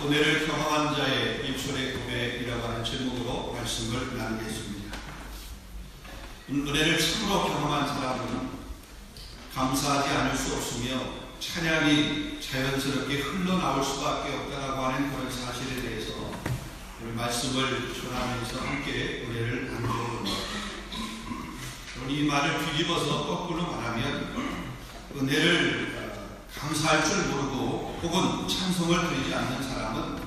은혜를 경험한 자의 입술의 고백이라고 하는 제목으로 말씀을 나누겠습니다. 은혜를 참으로 경험한 사람은 감사하지 않을 수 없으며 찬양이 자연스럽게 흘러나올 수밖에 없다라고 하는 그런 사실에 대해서 오늘 말씀을 전하면서 함께 은혜를 나누려고 합니다. 이 말을 뒤집어서 거꾸로 말하면 은혜를 감사할 줄 모르고 혹은 찬송을 드리지 않는 사람은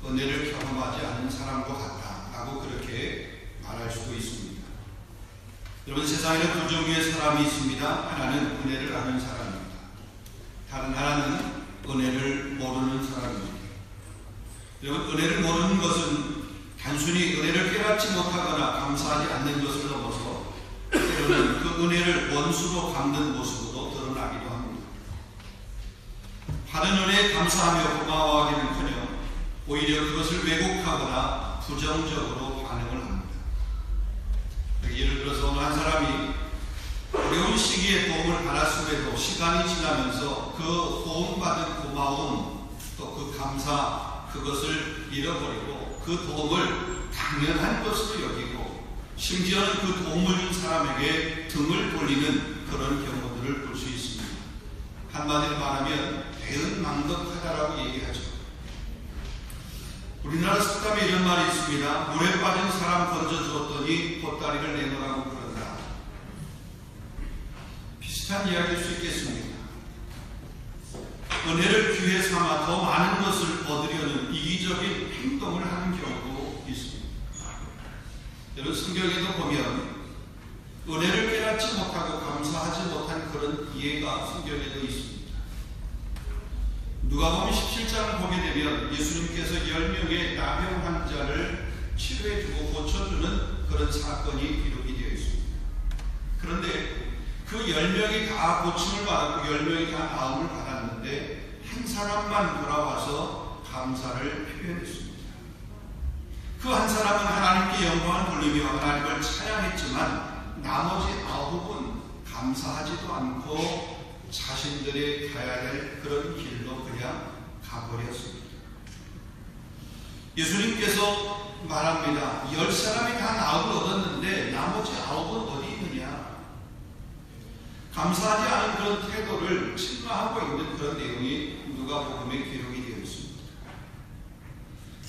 은혜를 경험하지 않는 사람과 같다라고 그렇게 말할 수도 있습니다. 여러분, 세상에는 두 종류의 사람이 있습니다. 하나는 은혜를 아는 사람입니다. 다른 하나는 은혜를 모르는 사람입니다. 여러분, 은혜를 모르는 것은 단순히 은혜를 깨닫지 못하거나 감사하지 않는 것을 넘어서 때로는 그 은혜를 원수로 갚는 모습으로 드러나기도 합니다. 받은 은혜에 감사하며 고마워하기는커녕 오히려 그것을 왜곡하거나 부정적으로 반응을 합니다. 예를 들어서 어느 한 사람이 어려운 시기에 도움을 받았음에도 시간이 지나면서 그 도움받은 고마움 또 그 감사 그것을 잃어버리고 그 도움을 당연한 것으로 여기고 심지어는 그 도움을 준 사람에게 등을 돌리는 그런 경우들을 볼 수 있습니다. 한마디로 말하면 대응망덕하다라고 얘기하죠. 우리나라 속담에 이런 말이 있습니다. 물에 빠진 사람 던져주었더니 보따리를 내놓으라고 그런다. 비슷한 이야기일 수 있겠습니다. 은혜를 기회 삼아 더 많은 것을 얻으려는 이기적인 행동을 하는 경우도 있습니다. 여러분, 성경에도 보면 은혜를 깨닫지 못하고 감사하지 못한 그런 예가 성경에도 있습니다. 누가복음 17장을 보게 되면 예수님께서 10명의 나병 환자를 치료해주고 고쳐주는 그런 사건이 기록이 되어 있습니다. 그런데 그 10명이 다 고침을 받았고 10명이 다 나음을 받았는데 한 사람만 돌아와서 감사를 표현했습니다. 그 한 사람은 하나님께 영광을 돌리며 하나님을 찬양했지만 나머지 9은 감사하지도 않고 자신들이 가야 될 그런 길로 그냥 가버렸습니다. 예수님께서 말합니다. 10사람이 다 나음을 얻었는데 나머지 9은 어디 있느냐? 감사하지 않은 그런 태도를 침노하고 있는 그런 내용이 누가복음에 기록이 되어 있습니다.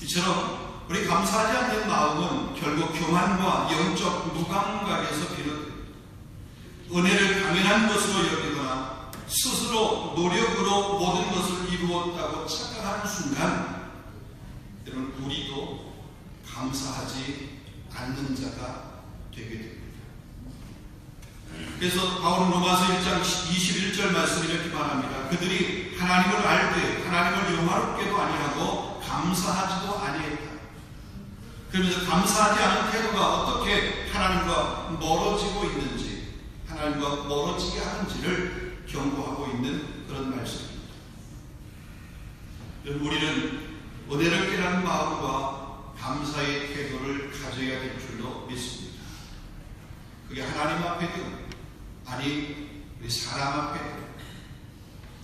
이처럼 우리 감사하지 않는 마음은 결국 교만과 영적 무감각에서 비롯됩니다. 은혜를 당연한 것으로 여기거나 스스로 노력으로 모든 것을 이루었다고 착각하는 순간 여러분, 우리도 감사하지 않는 자가 되게 됩니다. 그래서 바울은 로마서 1장 21절 말씀을 이렇게 말합니다. 그들이 하나님을 알되 하나님을 영화롭게도 아니하고 감사하지도 아니했다. 그러면서 감사하지 않은 태도가 어떻게 하나님과 멀어지고 있는지, 하나님과 멀어지게 하는지를 경고하고 있는 그런 말씀입니다. 우리는 은혜를 깨닫는 마음과 감사의 태도를 가져야 될 줄로 믿습니다. 그게 하나님 앞에든 아니 우리 사람 앞에든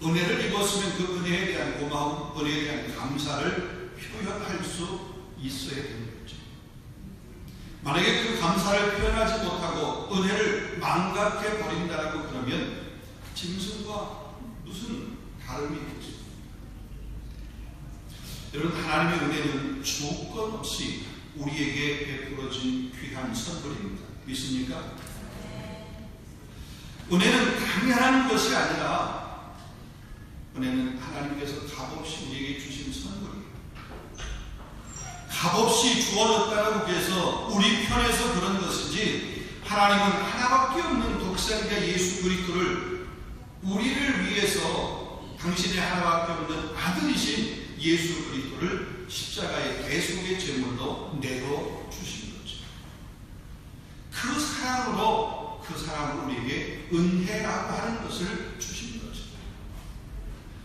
은혜를 입었으면 그 은혜에 대한 고마움, 은혜에 대한 감사를 표현할 수 있어야 되는 거죠. 만약에 그 감사를 표현하지 못하고 은혜를 망각해 버린다고 그러면 짐승과 무슨 다름이 있겠습니까? 여러분, 하나님의 은혜는 조건 없이 우리에게 베풀어진 귀한 선물입니다. 믿습니까? 은혜는 당연한 것이 아니라 은혜는 하나님께서 값없이 우리에게 주신 선물이에요. 값없이 주어졌다고 해서 우리 편에서 그런 것이지, 하나님은 하나밖에 없는 독생자 예수 그리스도를 우리를 위해서 당신의 하나밖에 없는 아들이신 예수 그리스도를 십자가의 대속의 제물로 내어 주신 거죠. 그 사랑으로 그 사람을 우리에게 은혜라고 하는 것을 주신 거죠.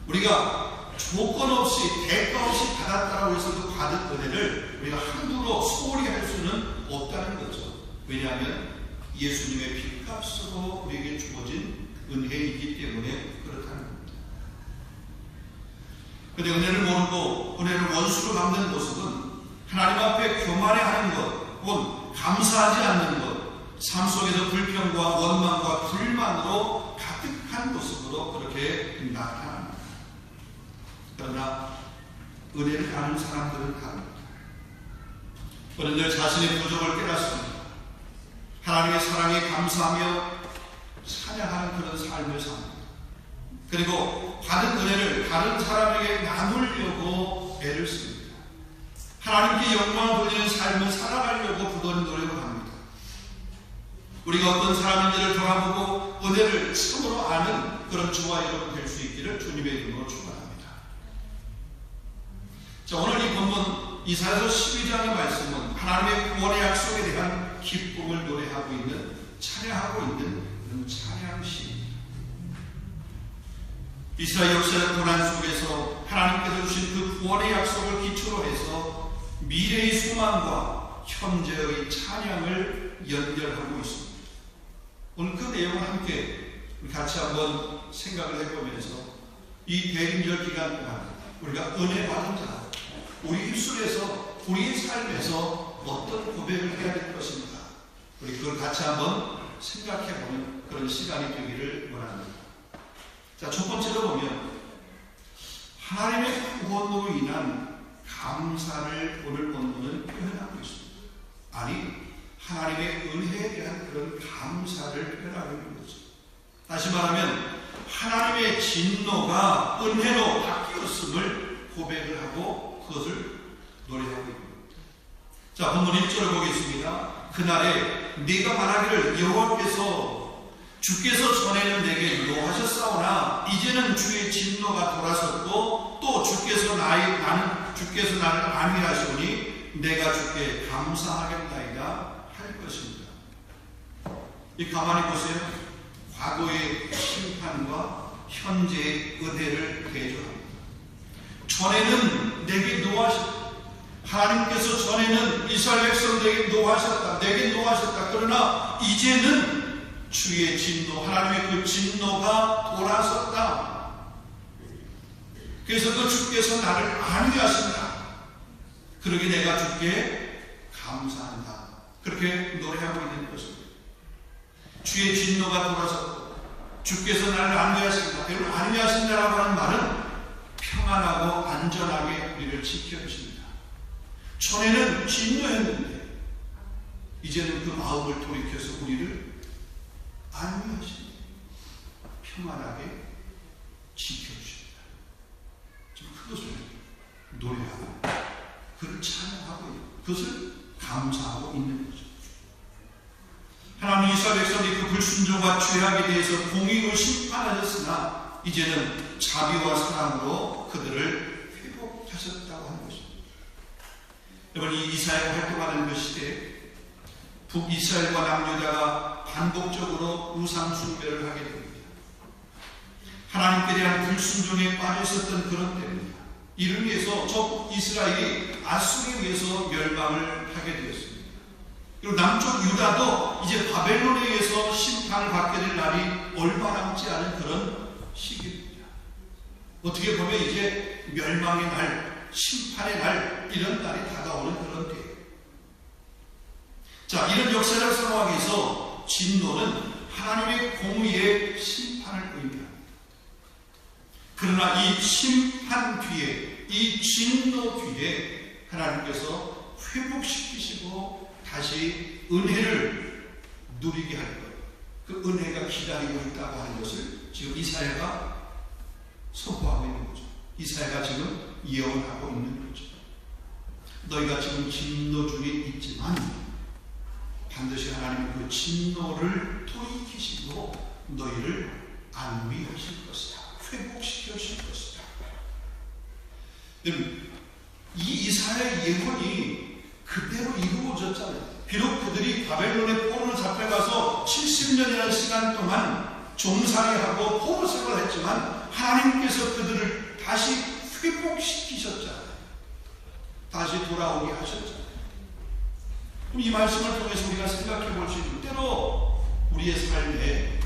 우리가 조건 없이 대가 없이 받았다고 해서 그 받은 은혜를 우리가 함부로 소홀히 할 수는 없다는 거죠. 왜냐하면 예수님의 피값으로 우리에게 주어진 은혜이기 때문에 그렇다는 겁니다. 그런데 은혜를 모르고 은혜를 원수로 갚는 모습은 하나님 앞에 교만해하는 것, 곧 감사하지 않는 것, 삶 속에서 불평과 원망과 불만으로 가득한 모습으로 그렇게 나타납니다. 그러나 은혜를 아는 사람들은 다릅니다. 우리는 늘 자신의 부족을 깨닫습니다. 하나님의 사랑에 감사하며 찬양하는 그런 삶을 삽니다. 그리고 받은 은혜를 다른 사람에게 나누려고 애를 씁니다. 하나님께 영광을 돌리는 삶을 살아가려고 부단히 노력을 합니다. 우리가 어떤 사람인지를 돌아보고 은혜를 참으로 아는 그런 저와 여러분 될 수 있기를 주님의 이름으로 축원합니다. 자, 오늘 이 본문 이사야서 12장의 말씀은 하나님의 구원의 약속에 대한 기쁨을 노래하고 있는, 찬양하고 있는 그런 찬양시입니다. 이스라엘 역사의 고난 속에서 하나님께서 주신 그 구원의 약속을 기초로 해서 미래의 소망과 현재의 찬양을 연결하고 있습니다. 오늘 그 내용을 함께 같이 한번 생각을 해보면서 이 대림절 기간 동안 우리가 은혜 받은 자, 우리 입술에서, 우리의 삶에서 어떤 고백을 해야 될 것인가, 우리 그걸 같이 한번 생각해보는 그런 시간이 되기를 원합니다. 자, 첫 번째로 보면 하나님의 구원으로 인한 감사를 오늘 본문은 표현하고 있습니다. 아니, 하나님의 은혜에 대한 그런 감사를 표현하고 있는 거죠. 다시 말하면 하나님의 진노가 은혜로 바뀌었음을 고백을 하고 그것을 노래하고 있습니다. 자, 본문 1절을 보겠습니다. 그날에 네가 말하기를 여호와께서 주께서 전에는 내게 노하셨사오나 이제는 주의 진노가 돌아섰고 또 주께서 나를 안위하시오니 내가 주께 감사하겠나이다 할 것입니다. 이 가만히 보세요. 과거의 심판과 현재의 은혜를 대조합니다. 전에는 내게 노하셨다. 하나님께서 전에는 이스라엘 백성들에게 노하셨다. 내게 노하셨다. 그러나 이제는 주의 진노, 하나님의 그 진노가 돌아섰다. 그래서 그 주께서 나를 안위하신다. 그러게 내가 주께 감사한다. 그렇게 노래하고 있는 것입니다. 주의 진노가 돌아섰고 주께서 나를 안위하신다. 여러분, 안위하신다라고 하는 말은 평안하고 안전하게 우리를 지켜주십니다. 전에는 진노했는데 이제는 그 마음을 돌이켜서 우리를 안위하십니다. 평안하게 지켜주십니다. 지금 그것을 노래하고 그를 찬양하고 그것을 감사하고 있는 거죠. 하나님 이스라엘 백성들이 그 불순종과 죄악에 대해서 공의로 심판하셨으나 이제는 자비와 사랑으로 그들을 회복하셨다고 하는 것입니다. 여러분, 이 이스라엘과 활동하는 그 시대에 북이스라엘과 남유다가 반복적으로 우상 숭배를 하게 됩니다. 하나님께 대한 불순종에 빠져 있었던 그런 때입니다. 이를 위해서 저 이스라엘이 아수르에 의해서 멸망을 하게 되었습니다. 그리고 남쪽 유다도 이제 바벨론에 의해서 심판을 받게 될 날이 얼마 남지 않은 그런 시기입니다. 어떻게 보면 이제 멸망의 날, 심판의 날, 이런 날이 다가오는 그런 때예요. 자, 이런 역사를 상황하기 위해서 진노는 하나님의 공의의 심판을 의미합니다. 그러나 이 심판 뒤에, 이 진노 뒤에 하나님께서 회복시키시고 다시 은혜를 누리게 할 것, 그 은혜가 기다리고 있다고 하는 것을 지금 이사야가 선포하고 있는 거죠. 이사야가 지금 예언하고 있는 거죠. 너희가 지금 진노 중에 있지만 반드시 하나님은 그 진노를 돌이키시고 너희를 안위하실 것이다. 회복시켜 주실 것이다. 여러분, 이 이사야의 예언이 그대로 이루어졌잖아요. 비록 그들이 바벨론의 포로로 잡혀가서 70년이라는 시간 동안 종살이하고 포로 생활을 했지만 하나님께서 그들을 다시 회복시키셨잖아요. 다시 돌아오게 하셨잖아요. 그럼 이 말씀을 통해서 우리가 생각해 볼 수 있는, 때로 우리의 삶에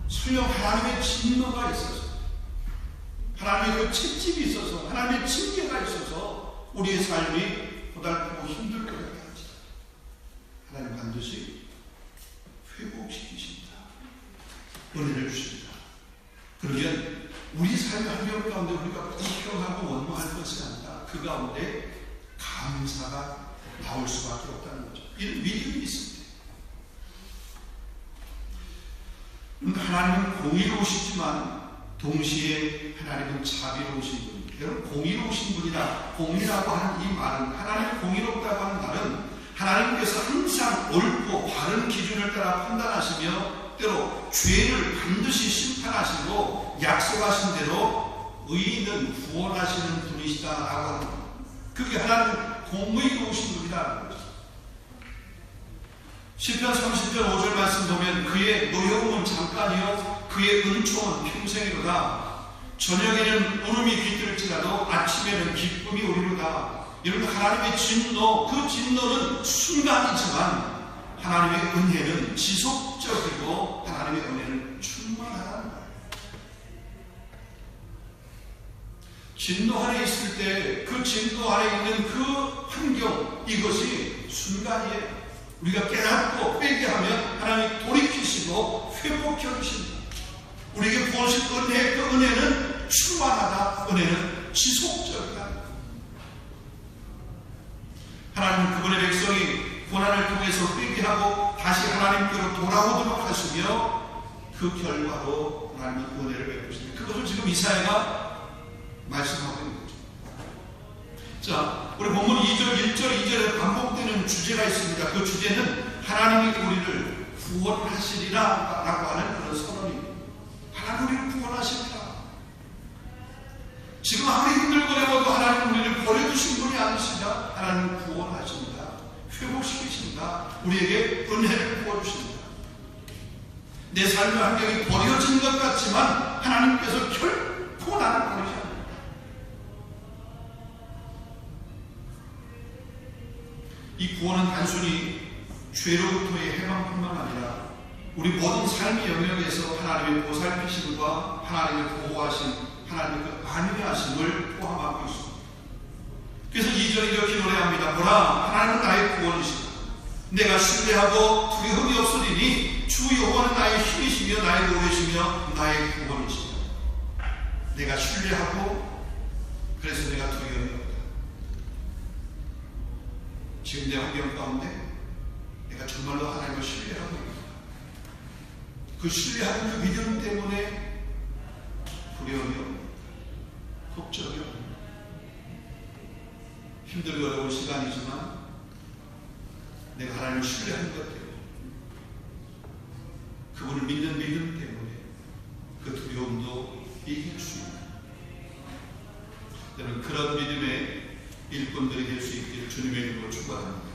설령 하나님의 진노가 있어서 하나님의 그 채찍이 있어서, 하나님의 징계가 있어서 우리의 삶이 고달프고 힘들 것 같다. 하나님 반드시 회복시키신다. 은혜를 주신다. 그러면 우리 삶의 환경 가운데 우리가 불평하고 원망할 것이 아니라 그 가운데 감사가 나올 수밖에 없다는 거죠. 이런 믿음이 있습니다. 하나님은 공의로우시지만 동시에 하나님은 자비로우신 분입니다. 여러분, 공의로우신 분이다. 공의라고 하는 이 말은, 하나님이 공의롭다고 하는 말은 하나님께서 항상 옳고 바른 기준을 따라 판단하시며 때로 죄를 반드시 심판하시고 약속하신 대로 의인은 구원하시는 분이시다라고 하는 겁니다. 그게 하나님 공의로우신 분이라는 거죠. 시편 30편 5절 말씀 보면 그의 노여움은 잠깐이요 그의 은총은 평생이로다. 저녁에는 울음이 깃들지라도 아침에는 기쁨이 오리로다. 여러분, 하나님의 진노, 그 진노는 순간이지만 하나님의 은혜는 지속적이고 하나님의 은혜는 충만하다는 거예요. 진노 안에 있을 때 그 진노 안에 있는 그 환경, 이것이 순간이에요. 우리가 깨닫고 빼게 하면 하나님이 돌이키시고 회복해 주신다. 우리에게 부어주신 은혜, 그 은혜는 충만하다. 은혜는 지속적이다. 하나님은 그분의 백성이 고난을 통해서 빼게 하고 다시 하나님께로 돌아오도록 하시며 그 결과로 하나님은 은혜를 베푸십니다. 그것을 지금 이사야가 말씀하고 있는 거죠. 자, 우리 본문 2절, 1절, 2절에 반복되는 주제가 있습니다. 그 주제는 하나님이 우리를 구원하시리라 라고 하는 그런 선언입니다. 하나님 우리를 구원하시리라. 지금 아무리 힘들고 내고도 하나님 우리를 버려두신 분이 아니시다. 하나님 구원하신다. 회복시키신다. 우리에게 은혜를 부어주신다. 내 삶의 환경이 버려진 것 같지만 하나님께서 결코 나를 버리지 않는다. 이 구원은 단순히 죄로부터의 해방뿐만 아니라 우리 모든 삶의 영역에서 하나님의 보살피심과 하나님의 보호하심, 하나님의 그 안위하심을 포함하고 있습니다. 그래서 2절에 이렇게 노래합니다. 보라, 하나님은 나의 구원이시다. 내가 신뢰하고 두려움이 없으리니 주 여호와는 나의 힘이시며 나의 노래시며 나의 구원이시다. 내가 신뢰하고 그래서 내가 두려움이 없다. 지금 내 환경 가운데 내가 정말로 하나님을 신뢰하고 있다. 그 신뢰하는 그 믿음 때문에 두려움이 없다. 걱정이 없다. 힘들고 어려운 시간이지만 내가 하나님을 신뢰하는 것 때문에, 그분을 믿는 믿음 때문에 그 두려움도 이길 수 있다. 저는 그런 믿음의 일꾼들이 될 수 있기를 주님의 이름으로 축원합니다.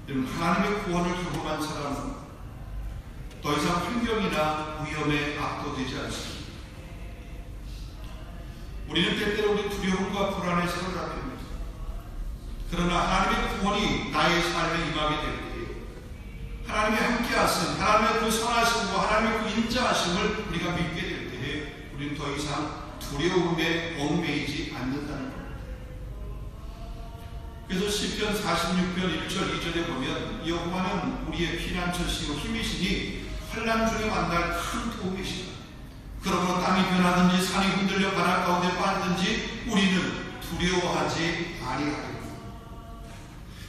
여러분, 하나님의 구원을 경험한 사람은 더 이상 환경이나 위험에 압도되지 않습니다. 우리는 때때로 우리 두려움과 불안에 사로잡힙니다. 그러나 하나님의 구원이 나의 삶에 임하게 될 때에 하나님의 함께하심, 하나님의 그 선하심과 하나님의 그 인자하심을 우리가 믿게 될 때에 우리는 더 이상 두려움에 얽매이지 않는다는 겁니다. 그래서 시편 46편 1절 2절에 보면 여호와는 우리의 피난처시고 힘이시니 환난 중에 만날 큰 도움이시다. 그러므로 땅이 변하든지 산이 흔들려 바다 가운데 빠지든지 우리는 두려워하지 아니하리라.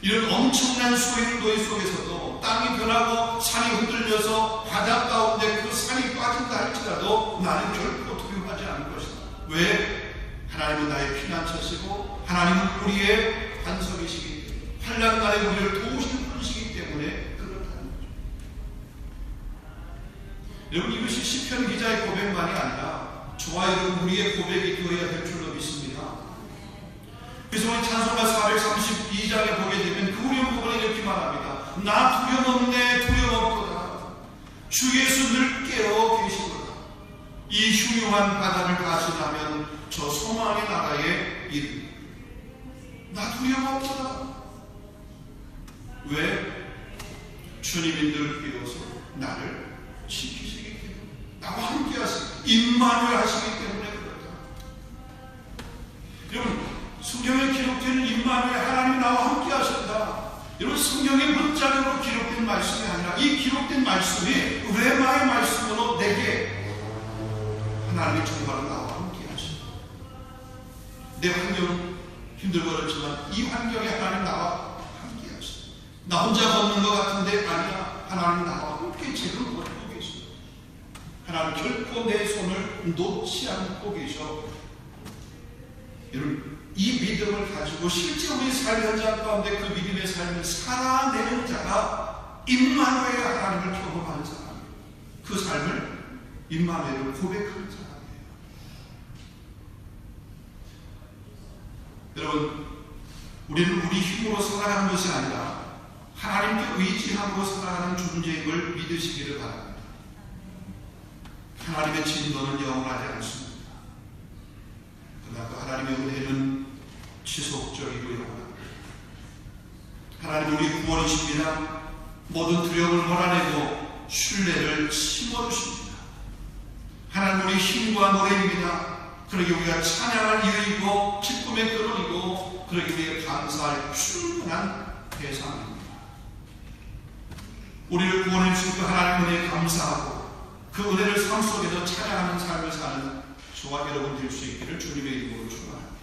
이런 엄청난 소용돌이 속에서도 땅이 변하고 산이 흔들려서 바다 가운데 그 산이 빠진다 할지라도 나는 결코 두려워하지 않을 것이다. 왜? 하나님은 나의 피난처시고 하나님은 우리의 반석이시기 때문에, 환난 날에 우리를 도우시는 분이시기 때문에 그렇다는 거죠. 여러분, 이것이 시편 기자의 고백만이 아니라 저와 여러분 우리의 고백이 되어야 될 줄로 믿습니다. 그래서 우리 찬송가 432장에 보게 되면 그 어려운 부분에 이렇게 말합니다. 나 두려움 없네, 두려움 없도다. 주 예수 늘 깨어 계시도다. 이 흉흉한 바다를 가시나면 저 소망의 나라에 이르리라. 나 두려움 없도다. 왜? 주님이 늘 깨어서 나를 지키시기 때문에, 나와 함께 하시고 임마누엘 하시기 때문에 그렇다. 여러분, 성경에 기록되는 임마누엘, 하나님 나와 함께 하신다. 여러분, 성경의 문자적으로 기록된 말씀이 아니라 이 기록된 말씀이 레마의 말씀으로 내게 하나님이 정말로 나와 함께 하신다. 내 환경은 힘들고 그렇지만 이 환경에 하나님 나와 함께 하신다. 나 혼자 걷는 것 같은데 아니야. 하나님 나와 함께 지금 걷고 계십니다. 하나님 결코 내 손을 놓지 않고 계셔. 여러분, 이 믿음을 가지고 실제 우리 삶의 현장 가운데 그 믿음의 삶을 살아내는 자가 임마누엘 하나님을 경험하는 사람이에요. 그 삶을 임마누엘을 고백하는 사람이에요. 여러분, 우리는 우리 힘으로 살아가는 것이 아니라 하나님께 의지함으로 살아가는 존재임을 믿으시기를 바랍니다. 하나님의 진노는 영원하지 않습니다. 그러나 그 하나님의 은혜는 지속적이고 영원합니다. 하나님 우리 구원이십니다. 모든 두려움을 몰아내고 신뢰를 심어주십니다. 하나님 우리 힘과 노래입니다. 그러기 우리가 찬양할 이유이고 기쁨의 근원이고 그러기 위해 감사할 충분한 대상입니다. 우리를 구원해 주신 그 하나님 은혜에 감사하고 그 은혜를 삶 속에서 찬양하는 삶을 사는 저와 여러분 될 수 있기를 주님의 이름으로 축원합니다.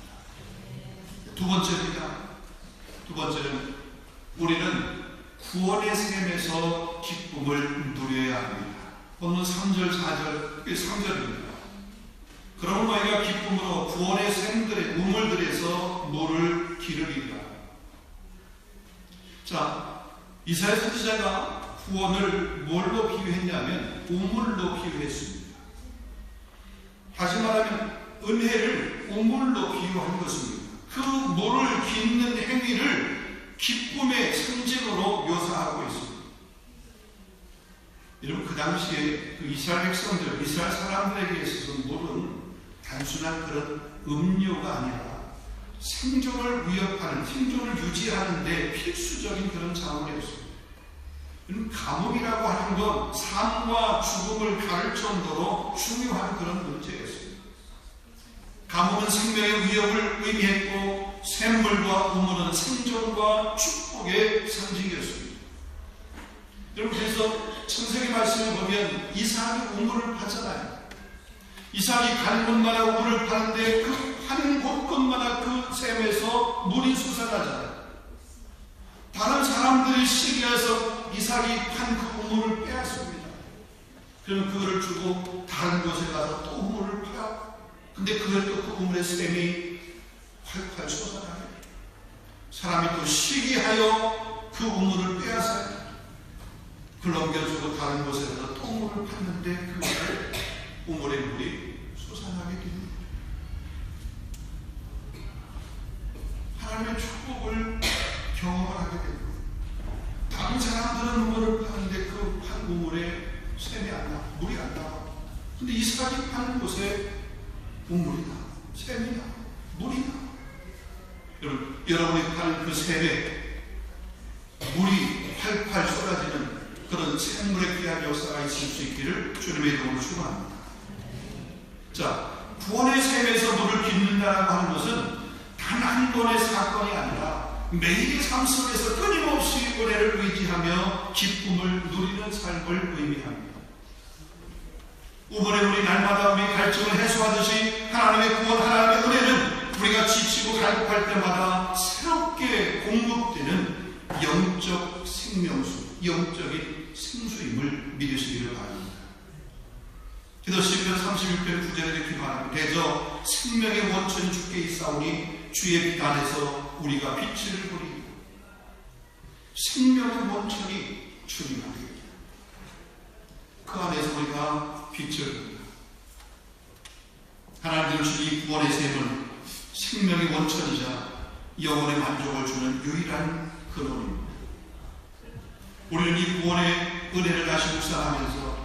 두 번째는 우리는 구원의 셈에서 기쁨을 누려야 합니다. 본문 3절, 4절, 3절입니다. 그러면 너희가 기쁨으로 구원의 셈들의 우물들에서 물을 기르리라. 자, 이사야 선지자가 구원을 뭘로 비유했냐면 우물로 비유했습니다. 다시 말하면 은혜를 우물로 비유한 것입니다. 그 물을 깃는 행위를 기쁨의 상징으로 묘사하고 있습니다. 여러분, 그 당시에 그 이스라엘 백성들, 이스라엘 사람들에게 있어서 물은 단순한 그런 음료가 아니라 생존을 위협하는, 생존을 유지하는 데 필수적인 그런 자원이었습니다. 가뭄이라고 하는 건 삶과 죽음을 가를 정도로 중요한 그런 문제였습니다. 가뭄은 생명의 위협을 의미했고 샘물과 우물은 생존과 축복의 상징이었습니다. 여러분, 그래서 창세기 말씀을 보면 이삭이 우물을 파잖아요. 이삭이 가는 곳마다 우물을 파는데 그 파는 곳곳마다 그 샘에서 물이 솟아나잖아요. 다른 사람들이 시기해서 이삭이 판 그 우물을 빼앗습니다. 그러면 그거를 주고 다른 곳에 가서 또 우물을 파. 근데 그걸 또 그 우물의 샘이 활활 솟아나게 돼요. 사람이 또 시기하여 그 우물을 빼앗아요. 그걸 넘겨주고 다른 곳에 가서 또 우물을 팠는데 그 우물의 물이 솟아나게 됩니다. 하나님의 축복을 경험하게 됩니다. 다른 사람들은 우물을 파는데 그 판 우물에 샘이 안 나와, 물이 안 나와. 근데 이삭이 파는 곳에 우물이 나와, 샘이 나와, 물이 나와. 여러분이 파는 그 샘에 물이 활활 쏟아지는 그런 샘물의 귀한 역사가 있을 수 있기를 주님의 이름으로 축원합니다. 자, 구원의 샘에서 물을 깃는다라고 하는 것은 단 한 번의 사건이 아니라 매일의 삶 속에서 끊임없이 은혜를 의지하며 기쁨을 누리는 삶을 의미합니다. 우물의 물이 날마다 우리 갈증을 해소하듯이 하나님의 구원, 하나님의 은혜는 우리가 지치고 갈급할 때마다 새롭게 공급되는 영적 생명수, 영적인 생수임을 믿으시기를 바랍니다. 그래서 시편 36편 9절에 이렇게 말합니다. 대저 생명의 원천이 주께 있사오니 주의 빛 안에서 우리가 빛을 보리니. 생명의 원천이 주님 안에 그 안에서 우리가 빛을 봅니다. 하나님 주신 이 구원의 샘은 생명의 원천이자 영혼의 만족을 주는 유일한 근원입니다. 우리는 이 구원의 은혜를 다시 묵상하면서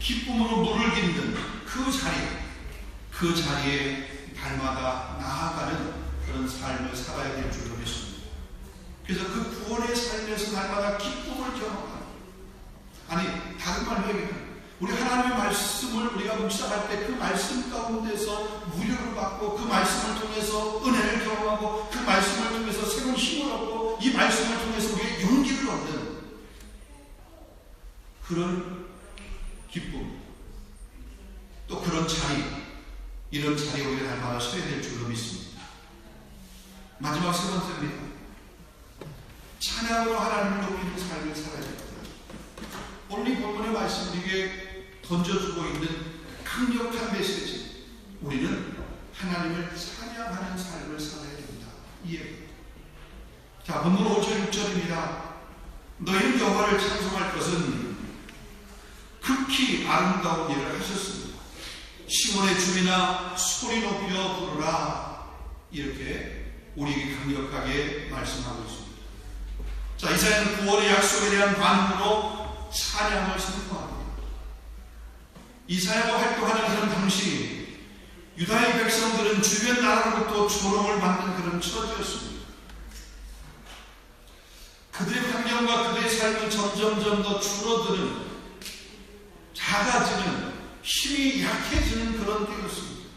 기쁨으로 물을 깃는 그 자리에 날마다 나아가는 그런 삶을 살아야 될 줄로 믿습니다. 그래서 그 구원의 삶에서 날마다 기쁨을 경험하는, 아니 다른 말로 얘기하면 우리 하나님의 말씀을 우리가 묵상할 때 그 말씀 가운데서 무료를 받고 그 말씀을 통해서 은혜를 경험하고 그 말씀을 통해서 새로운 힘을 얻고 이 말씀을 통해서 우리의 용기를 얻는 그런 기쁨, 또 그런 자리, 이런 자리에 우리가 날마다 서야 될 줄로 믿습니다. 마지막 세 번째입니다. 찬양으로 하나님을 높이는 삶을 살아야 됩니다. 오늘 이 본문의 말씀 우리에게 던져주고 있는 강력한 메시지, 우리는 하나님을 찬양하는 삶을 살아야 됩니다. 이해입니다. 자, 본문 5절 6절입니다. 너희는 여호와를 찬송할 것은 극히 아름다운 일을 하셨습니다. 시온의 주민아 소리 높여 부르라. 이렇게 우리에게 강력하게 말씀하고 있습니다. 자, 이사야는 구원의 약속에 대한 반응으로 찬양을 선포합니다. 이사야가 활동하는 그런 당시 유다의 백성들은 주변 나라로부터 조롱을 받는 그런 처지였습니다. 그들의 환경과 그들의 삶은 점점점 더 줄어드는, 작아지는, 힘이 약해지는 그런 때였습니다.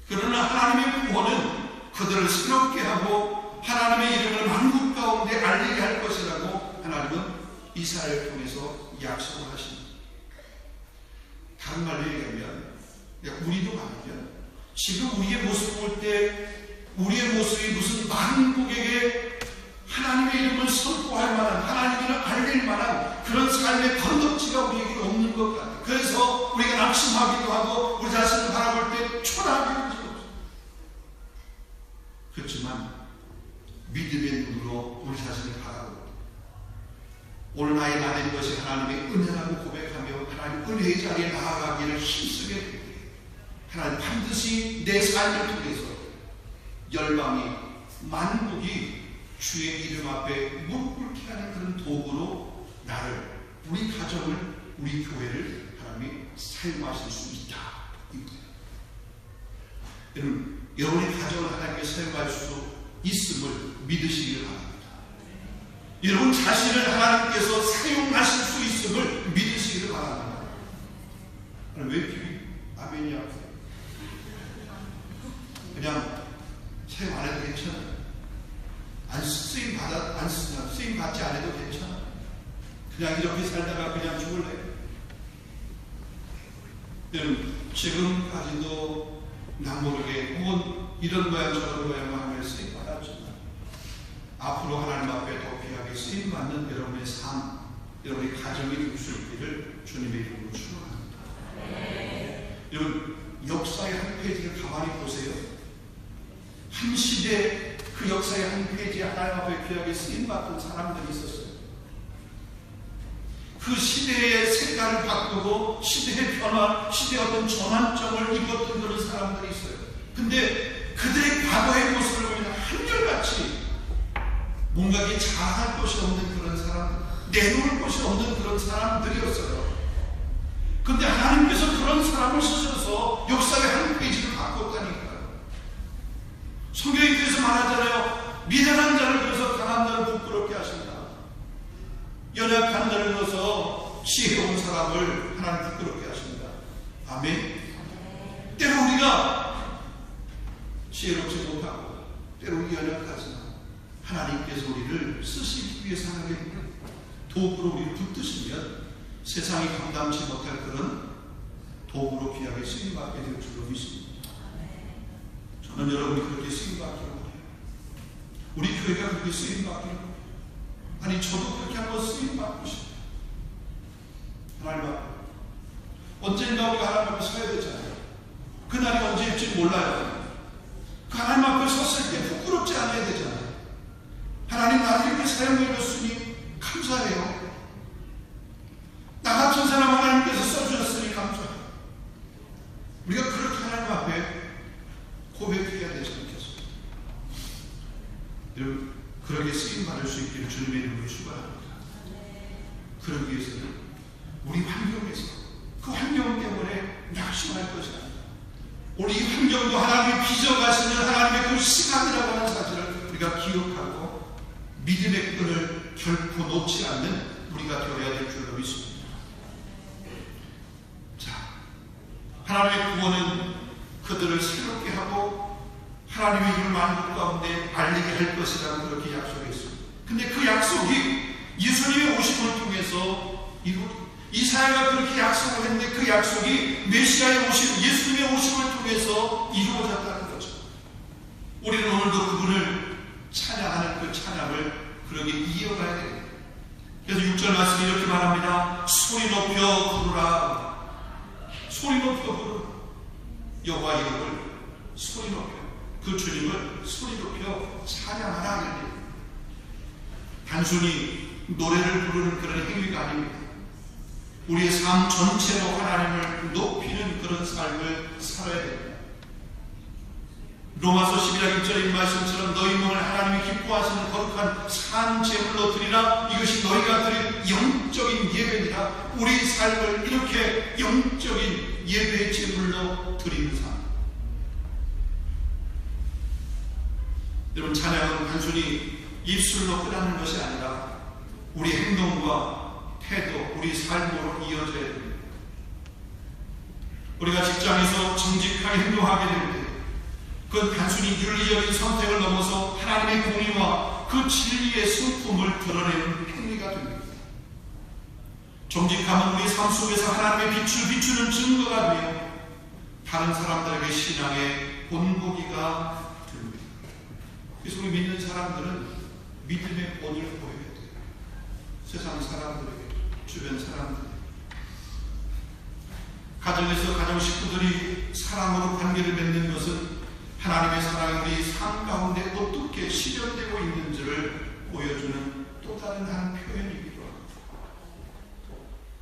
그러나 하나님의 구원은 그들을 새롭게 하고 하나님의 이름을 만국 가운데 알리게 할 것이라고 하나님은 이사야를 통해서 약속을 하십니다. 다른 말로 얘기하면, 우리도 말이면 지금 우리의 모습을 볼 때 우리의 모습이 무슨 만국에게 하나님의 이름을 선포할 만한, 하나님을 알릴 만한 그런 삶의 건덕지가 우리에게 없는 것 같아요. 그래서 우리가 낙심하기도 하고 우리 자신을 바라볼 때 초라하기도 하죠. 그렇지만 믿음의 눈으로 우리 자신을 바라보고 오늘 나의 나된 것이 하나님의 은혜라고 고백하며 하나님 은혜의 자리에 나아가기를 힘쓰게 됩니다. 하나님 반드시 내 삶을 통해서 열방이, 만국이 주의 이름 앞에 무릎 꿇게 하는 그런 도구로 나를, 우리 가정을, 우리 교회를 하나님이 사용하실 수 있다. 여러분, 여러분의 가정을 하나님께 사용할 수 있음을 믿으시기를 바랍니다. 여러분 자신을 하나님께서 사용하실 수 있음을 믿으시기를 바랍니다. 왜 이렇게 아멘이야? 그냥 사용 안 해도 괜찮아요. 쓰임 받지 않아도 괜찮아. 그냥 이렇게 살다가 그냥 죽을래. 여러분, 지금까지도 나 모르게 혹은 이런 모양 저런 모양을 하면서 쓰임 받았지만 앞으로 하나님 앞에 더 귀하게 쓰임 받는 여러분의 삶, 여러분의 가정이 될 수 있기를 주님의 이름으로 축원합니다. 여러분, 역사의 한 페이지를 가만히 보세요. 한 시대, 그 역사의 한 페이지에 하나님 앞에 귀하게 쓰임받던 사람들이 있었어요. 그 시대의 색깔을 바꾸고 시대의 변화, 시대의 어떤 전환점을 입었던 그런 사람들이 있어요. 근데 그들의 과거의 모습을 보면 한결같이 뭔가 이게 자랑할 것이 없는 그런 사람들, 내놓을 것이 없는 그런 사람들이었어요. 근데 하나님께서 그런 사람을 쓰셔서 역사의 한 페이지를 바꿨다니까요. 성경에 그래서 말하잖아요. 미련한 자를 들어서 강한 자를 부끄럽게 하신다. 연약한 자를 들어서 지혜로운 사람을 하나님 부끄럽게 하신다. 아멘. 때로 우리가 지혜롭지 못하고 때로 연약하지만 하나님께서 우리를 쓰시기 위해서 하나님의 도구로 우리를 붙드시면 세상이 감당치 못할 그런 도구로 귀하게 쓰임받게 될 줄로 믿습니다. 저는 여러분이 그렇게 쓰임받기를 원해요. 우리 교회가 그렇게 쓰임받기를 원해요. 아니, 저도 그렇게 한번 쓰임받고 싶어요. 하나님 앞에 언젠가 우리가 하나님 앞에 서야 되잖아요. 그날이 언제일지 몰라요. 그 하나님 앞에 섰을 때 부끄럽지 않아야 되잖아요. 하나님 나를 이렇게 사용해 줬으니 감사해요. 나 같은 사람 하나님께서 써주셨으니 감사해요. 우리가 그렇게 하나님 앞에 고백해야 되지 않겠습니까? 여러분, 그렇게 쓰임받을 수 있기를 주님의 이름으로 축원합니다. 그러기 위해서는 우리 환경에서 그 환경 때문에 낙심할 것이 아니다. 우리 이 환경도 하나님이 빚어가시는 하나님의 그 시간이라고 하는 사실을 우리가 기억하고 믿음의 끈을 결코 놓지 않는 우리가 되어야 될 줄로 믿습니다. 하나님의 구원은 그들을 새롭게 하고 하나님의 이름을 만국 가운데 알리게 할 것이라고 그렇게 약속했습니다. 근데 그 약속이 예수님의 오심을 통해서 이사야가 그렇게 약속을 했는데 그 약속이 메시아의 오심, 예수님의 오심을 통해서 이루어졌다는 거죠. 우리는 오늘도 그분을 찬양하는 그 찬양을 그렇게 이어가야 됩니다. 그래서 6절 말씀이 이렇게 말합니다. 소리 높여 부르라. 소리 높여 부르라. 여호와 이름을 소리 높여, 그 주님을 소리 높여 찬양하라. 단순히 노래를 부르는 그런 행위가 아닙니다. 우리의 삶 전체로 하나님을 높이는 그런 삶을 살아야 됩니다. 로마서 11장 1절의 말씀처럼 너희 몸을 하나님이 기뻐하시는 거룩한 산 제물로 드리라. 이것이 너희가 드릴 영적인 예배니라. 우리 삶을 이렇게 영적인 예배의 제물로 드리는 삶. 여러분, 찬양은 단순히 입술로 끝나는 것이 아니라 우리 행동과 태도, 우리 삶으로 이어져야 됩니다. 우리가 직장에서 정직하게 행동하게 될 때 그건 단순히 윤리적인 선택을 넘어서 하나님의 공의와 그 진리의 성품을 드러내는 행위가 됩니다. 정직함은 우리 삶 속에서 하나님의 빛을 비추는 증거가 되며 다른 사람들에게 신앙의 본보기가 됩니다. 그래서 우리 믿는 사람들은 믿음의 본을 보여야 돼요. 세상 사람들에게, 주변 사람들에게. 가정에서 가정 식구들이 사랑으로 관계를 맺는 것은 하나님의 사랑이 우리 삶 가운데 어떻게 실현되고 있는지를 보여주는 또 다른 한 표현이기도 합니다.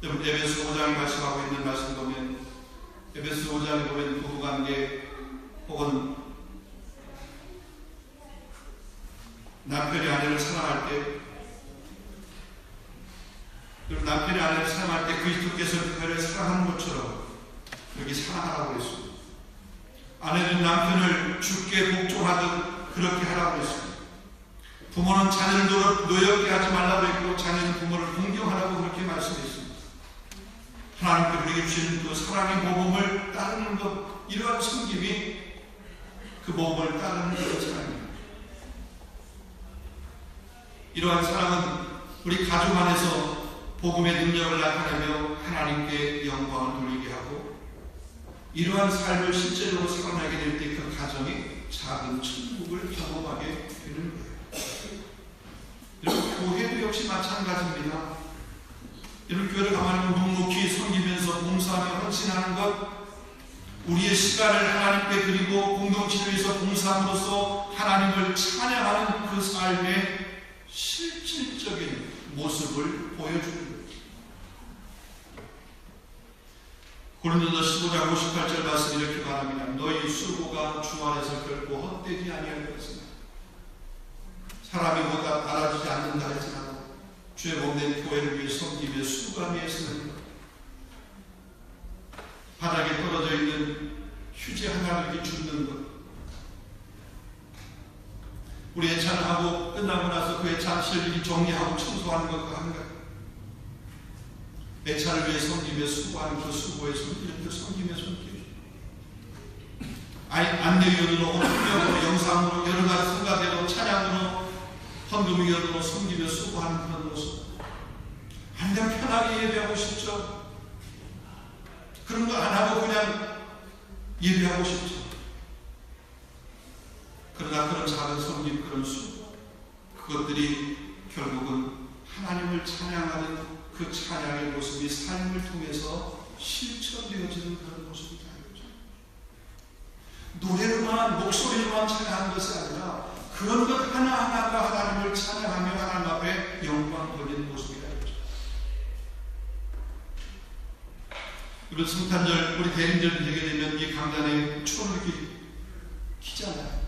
여러분, 에베소 5장이 말씀하고 있는 말씀 보면, 에베소 5장에 보면 부부관계 혹은 남편이 아내를 사랑할 때, 그리고 남편이 아내를 사랑할 때 그리스도께서 그녀를 사랑하는 것처럼 그렇게 사랑하라고 했습니다. 아내는 남편을 주께 복종하듯 그렇게 하라고 했습니다. 부모는 자녀를 노엽게 하지 말라고 했고 자녀는 부모를 공경하라고 그렇게 말씀했습니다. 하나님께 우리에게 주시는 그 사랑의 모범을 따르는 것, 이러한 섬김이 그 모범을 따르는 그런 사랑입니다. 이러한 사랑은 우리 가족 안에서 복음의 능력을 나타내며 하나님께 영광을 돌리게 하고, 이러한 삶을 실제로 살아나게 될 때 그 가정이 작은 천국을 경험하게 되는 거예요. 여러분, 교회도 역시 마찬가지입니다. 여러분, 교회를 가만히 묵묵히 섬기면서 봉사하며 헌신하는 것, 우리의 시간을 하나님께 드리고 공동체를 위해서 봉사함으로써 하나님을 찬양하는 그 삶의 실질적인 모습을 보여주는 거예요. 고린도서 15장 58절 말씀 이렇게 말합니다. 너희 수고가 주 안에서 결코 헛되지 아니할 것이다. 사람이 보다 알아주지 않는다 할지라도 주의 몸된 교회를 위해 섬기며 수고하며 애쓰는 것, 바닥에 떨어져 있는 휴지 하나를 줍는 것, 우리 애찬을 하고 끝나고 나서 그 애찬실을 정리하고 청소하는 것과 한 가지, 애찬을 위해 섬기며 수고하는 그 수고에 손길을 그 섬기며 손길, 안내위원으로 헌금으로 영상으로 여러 가지 성가대로 찬양으로 헌금위원으로 섬기며 수고하는 그런 모습. 그냥 편하게 예배하고 싶죠. 그런 거 안 하고 그냥 예배하고 싶죠. 그러나 그런 작은 섬김, 그런 수고, 그것들이 결국은 하나님을 찬양하는 그 찬양의 모습이 삶을 통해서 실천되어지는 그런 모습이 되죠. 노래로만, 목소리로만 찬양하는 것이 아니라 그런 것 하나하나가 하나님을 찬양하며 하나님 앞에 영광 돌리는 모습이 되죠. 그리고 성탄절, 우리 대림절이 되게 되면 이 강단에 초를 이렇게 키잖아요.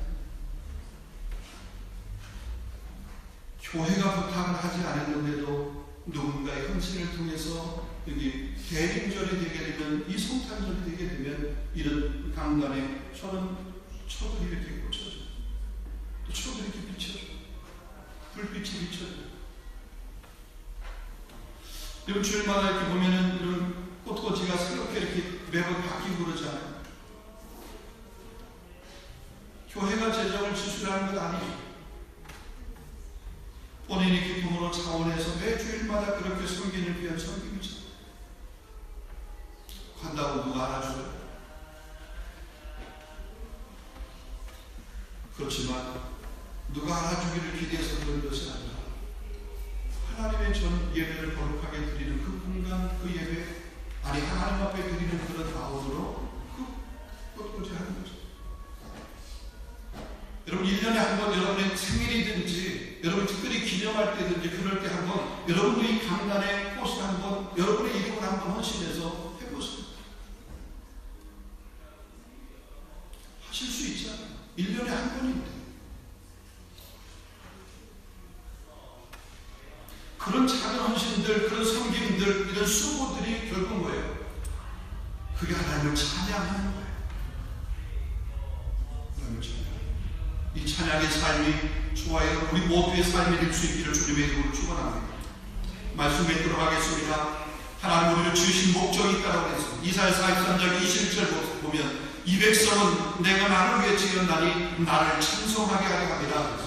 교회가 부탁을 하지 않았는데도 누군가의 헌신을 통해서 여기 대림절이 되게 되면, 이 성탄절이 되게 되면 이런 강단에 초들이 이렇게 꽂혀져, 또 초들이 이렇게 비춰져, 불빛이 비춰져. 여러분, 주일마다 이렇게 보면은 이런 꽃꽂이가 새롭게 이렇게 매번 바뀌고 그러잖아요. 교회가 재정을 지출하는 것 아니에요. 본인이 기쁨으로 차원해서 매 주일마다 그렇게 섬기는 귀한 섬김이죠. 간다고 누가 알아줘요? 그렇지만 누가 알아주기를 기대해서 그런 것이 아니라 하나님의 전 예배를 거룩하게 드리는 그 공간, 그 예배, 아니 하나님 앞에 드리는 그런 마음으로 꿋꿋이 하는 거죠. 여러분 1년에 한 번 여러분의 생일이든지 여러분 특별히 기념할 때든지 그럴 때 한번 여러분도 이 강단에 꽃을 한번 여러분의 이름을 한번 헌신해서 해보세요. 하실 수 있잖아요. 1년에 한 번인데. 그런 작은 헌신들, 그런 섬김들, 이런 수고들이 결국은 뭐예요? 그게 하나님을 찬양하는 거예요. 하나님을 찬양. 이 찬양의 삶이 좋아요. 우리 모두의 삶이 될 수 있기를 주님의 이름으로 축원합니다. 말씀 맺도록 하겠습니다. 하나님 우리를 지으신 목적이 있다고 했습니다. 이사야 43장 21절 보면 이 백성은 내가 나를 위해 지었나니 나를 찬송하게 하려 합니다.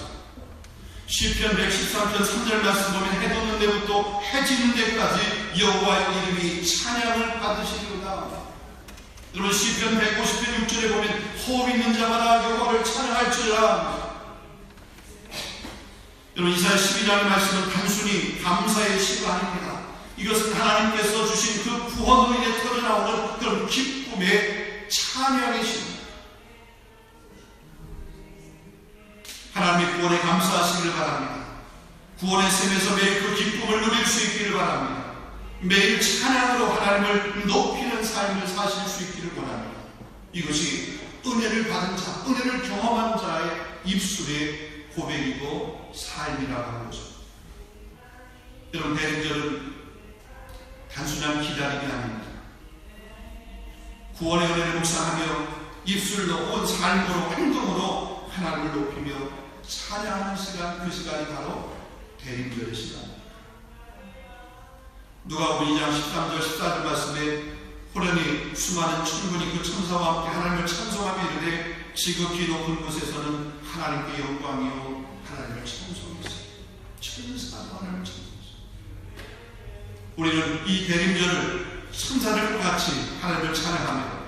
시편 113편 3절 말씀 보면 해 돋는 데부터 해 지는 데까지 여호와의 이름이 찬양을 받으시리로다. 여러분 시편 150편 6절에 보면 호흡 있는 자마다 여호와를 찬양할지라. 여러분 이사야 12장의 말씀은 단순히 감사의 시가 아닙니다. 이것은 하나님께서 주신 그 구원으로 인해 터져나오는 그런 기쁨의 찬양의 시입니다. 하나님의 구원에 감사하시기를 바랍니다. 구원의 셈에서 매일 그 기쁨을 누릴 수 있기를 바랍니다. 매일 찬양으로 하나님을 높이는 삶을 사실 수 있기를 원합니다. 이것이 은혜를 받은 자, 은혜를 경험한 자의 입술의 고백이고 삶이라고 하는 거죠. 여러분 대림절은 단순한 기다림이 아닙니다. 구원의 은혜를 묵상하며 입술로 온 삶으로 행동으로 하나님을 높이며 찬양하는 시간, 그 시간이 바로 대림절의 시간입니다. 누가복음 2장 13절 14절 말씀에 호련히 수많은 천군이 그 천사와 함께 하나님을 찬송하며 이르되 지극히 높은 곳에서는 하나님께 영광이요 하나님을 찬송했어요. 천사도 하나님을 찬송했어요. 우리는 이 대림절을 천사들과 같이 하나님을 찬양하며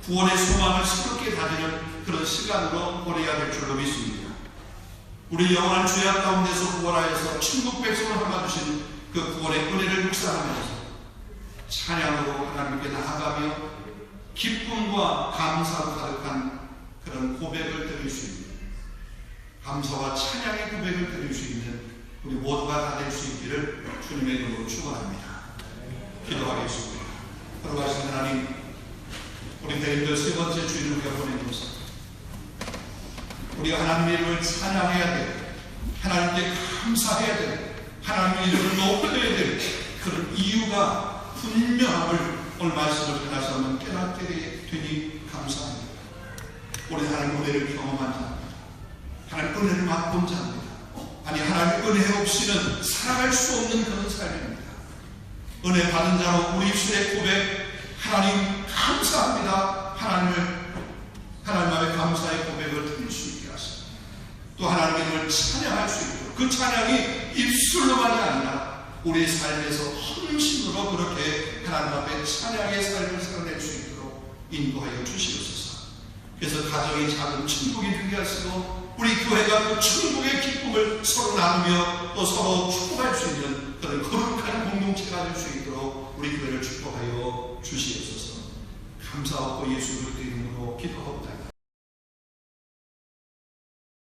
구원의 소망을 새롭게 다지는 그런 시간으로 보내야 될 줄로 믿습니다. 우리 영원한 죄악 가운데서 구원하여서 천국 백성을 삼아주신 그 구원의 은혜를 묵상하면서 찬양으로 하나님께 나아가며 기쁨과 감사로 가득한 그런 고백을 드릴 수 있는, 감사와 찬양의 고백을 드릴 수 있는 우리 모두가 다 될 수 있기를 주님의 이름으로 축원합니다. 기도하겠습니다. 거룩하신 하나님, 우리 대림절 세 번째 주일을 우리가 보낸 것은 우리가 하나님의 이름을 찬양해야 돼, 하나님께 감사해야 돼, 하나님의 이름을 높여야 돼, 그런 이유가 분명함을 오늘 말씀을 통해서 한번 깨닫게 되니 감사합니다. 우리 하나님 은혜를 경험한 자입니다. 하나님 은혜를 맛본 자입니다. 아니 하나님 은혜 없이는 살아갈 수 없는 그런 삶입니다. 은혜 받은 자로 우리 입술의 고백, 하나님 감사합니다. 하나님 앞에 감사의 고백을 드릴 수 있게 하십니다. 또 하나님의 이름을 찬양할 수 있도록, 그 찬양이 입술로만이 아니라 우리의 삶에서 헌신으로 그렇게 하나님 앞에 찬양의 삶을 살아낼 수 있도록 인도하여 주시옵소서. 그래서 가정이 작은 천국이 되게 하시고 우리 교회가 그 천국의 기쁨을 서로 나누며 또 서로 축복할 수 있는 그런 거룩한 공동체가 될 수 있도록 우리 교회를 축복하여 주시옵소서. 감사하고 예수 그리스도 이름으로 기도하옵나이다.